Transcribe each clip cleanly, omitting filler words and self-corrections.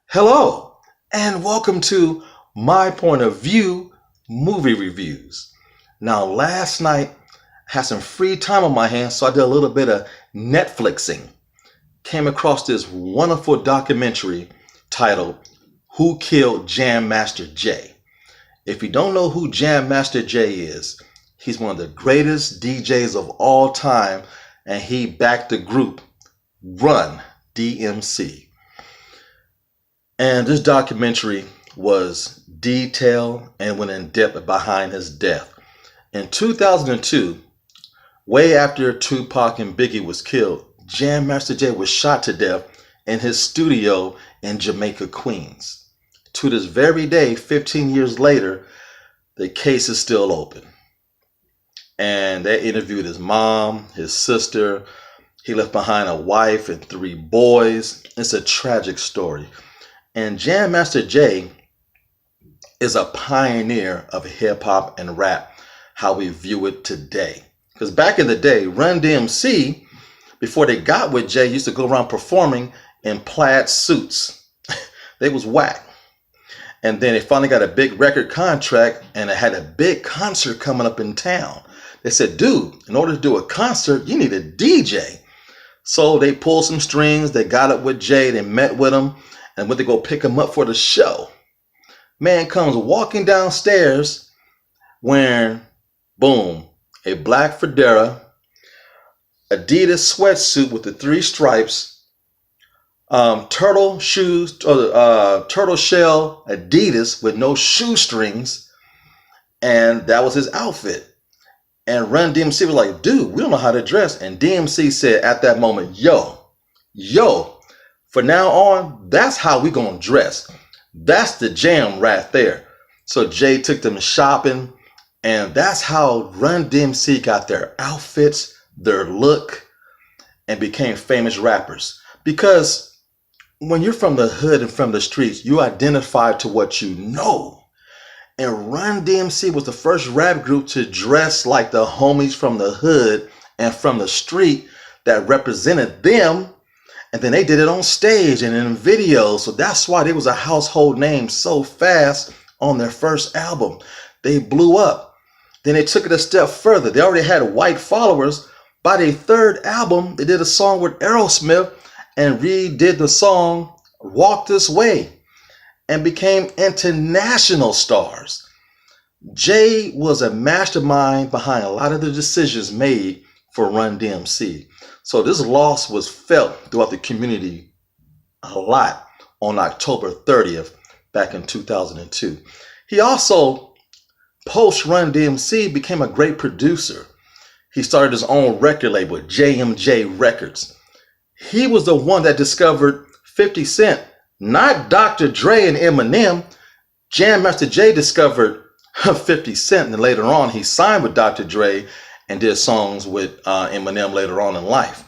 Hello, and welcome to My Point of View movie reviews. Now, last night, I had some free time on my hands, so I did a little bit of Netflixing. Came across this wonderful documentary titled Who Killed Jam Master Jay? If you don't know who Jam Master Jay is, he's one of the greatest DJs of all time, and he backed the group Run DMC. And this documentary was detailed and went in depth behind his death. In 2002, way after Tupac and Biggie was killed, Jam Master Jay was shot to death in his studio in Jamaica, Queens. To this very day, 15 years later, the case is still open. And they interviewed his mom, his sister. He left behind a wife and 3 boys. It's a tragic story. And Jam Master Jay is a pioneer of hip hop and rap, how we view it today. Because back in the day, Run DMC, before they got with Jay, used to go around performing in plaid suits. They was whack. And then they finally got a big record contract and it had a big concert coming up in town. They said, dude, in order to do a concert, you need a DJ. So they pulled some strings, they got up with Jay, they met with him, and went to go pick him up for the show. Man comes walking downstairs wearing, boom, a black fedora, Adidas sweatsuit with the 3 stripes, turtle shoes, turtle shell Adidas with no shoestrings, and that was his outfit. And Run DMC was like, dude, we don't know how to dress. And DMC said at that moment, yo, for now on, that's how we gonna dress. That's the jam right there. So Jay took them shopping, and that's how Run DMC got their outfits, their look, and became famous rappers. Because when you're from the hood and from the streets, you identify to what you know. And Run DMC was the first rap group to dress like the homies from the hood and from the street that represented them. And then they did it on stage and in videos. So that's why they was a household name so fast on their first album. They blew up. Then they took it a step further. They already had white followers. By their 3rd album, they did a song with Aerosmith and redid the song Walk This Way and became international stars. Jay was a mastermind behind a lot of the decisions made for Run DMC. So this loss was felt throughout the community a lot on October 30th back in 2002. He also, post Run DMC, became a great producer. He started his own record label, JMJ Records. He was the one that discovered 50 Cent, not Dr. Dre and Eminem. Jam Master Jay discovered 50 Cent, and later on he signed with Dr. Dre and did songs with Eminem later on in life.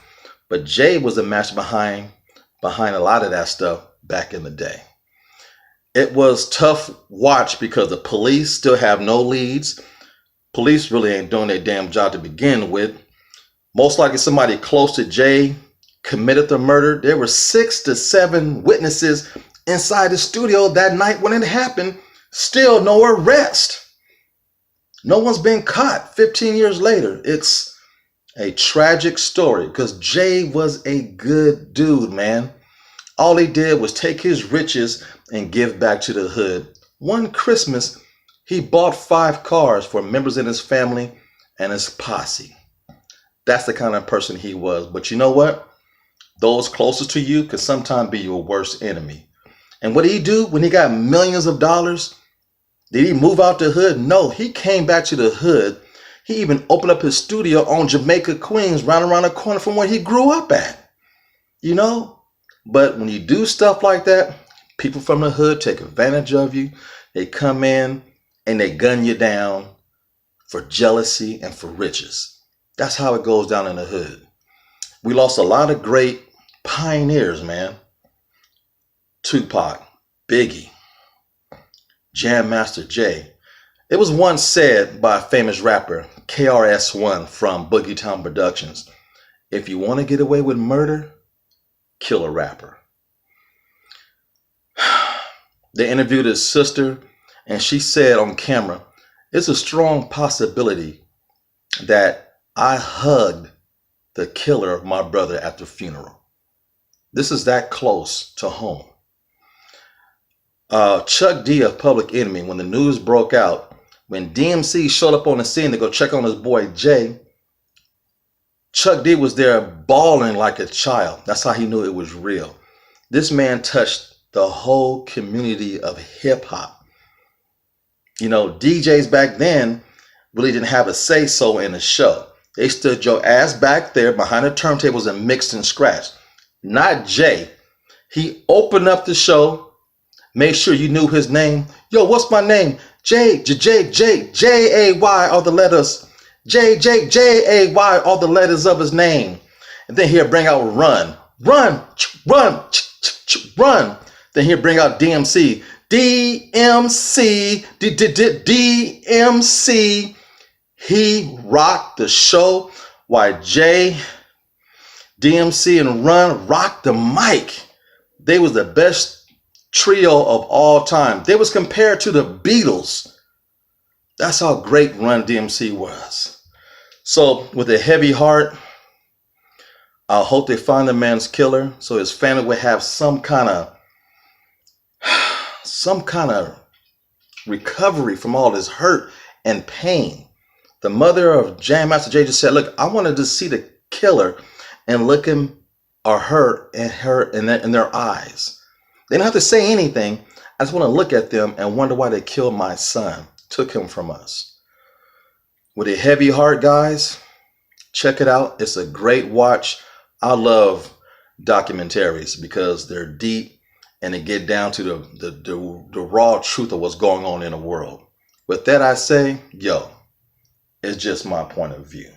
But Jay was the master behind a lot of that stuff back in the day. It was tough watch because the police still have no leads. Police really ain't doing their damn job to begin with. Most likely somebody close to Jay committed the murder. There were 6 to 7 witnesses inside the studio that night when it happened. Still no arrest. No one's been caught 15 years later. It's a tragic story because Jay was a good dude, man. All he did was take his riches and give back to the hood. One Christmas, he bought 5 cars for members in his family and his posse. That's the kind of person he was. But you know what? Those closest to you could sometimes be your worst enemy. And what did he do when he got millions of dollars? Did he move out the hood? No, he came back to the hood. He even opened up his studio on Jamaica, Queens, right around the corner from where he grew up at. You know? But when you do stuff like that, people from the hood take advantage of you. They come in and they gun you down for jealousy and for riches. That's how it goes down in the hood. We lost a lot of great pioneers, man. Tupac, Biggie, Jam Master Jay. It was once said by a famous rapper, KRS-One from Boogie Town Productions, if you want to get away with murder, kill a rapper. They interviewed his sister, and she said on camera, "It's a strong possibility that I hugged the killer of my brother at the funeral." This is that close to home. Chuck D of Public Enemy, when the news broke out, when DMC showed up on the scene to go check on his boy Jay, Chuck D was there bawling like a child. That's how he knew it was real. This man touched the whole community of hip hop. You know, DJs back then really didn't have a say-so in the show. They stood your ass back there behind the turntables and mixed and scratched. Not Jay. He opened up the show, made sure you knew his name. Yo, what's my name? J A Y are the letters. J A Y are the letters of his name. And then he'll bring out run. Then he'll bring out DMC. DMC. He rocked the show while Jay, DMC, and Run rocked the mic. They was the best trio of all time. They was compared to the Beatles. That's how great Run DMC was. So with a heavy heart, I hope they find the man's killer so his family would have some kind of recovery from all this hurt and pain. The mother of Jam Master Jay just said, "Look, I wanted to see the killer and look him or her in their eyes. They don't have to say anything. I just want to look at them and wonder why they killed my son, took him from us." With a heavy heart, guys, check it out. It's a great watch. I love documentaries because they're deep and they get down to the raw truth of what's going on in the world. With that, I say, yo, it's just my point of view.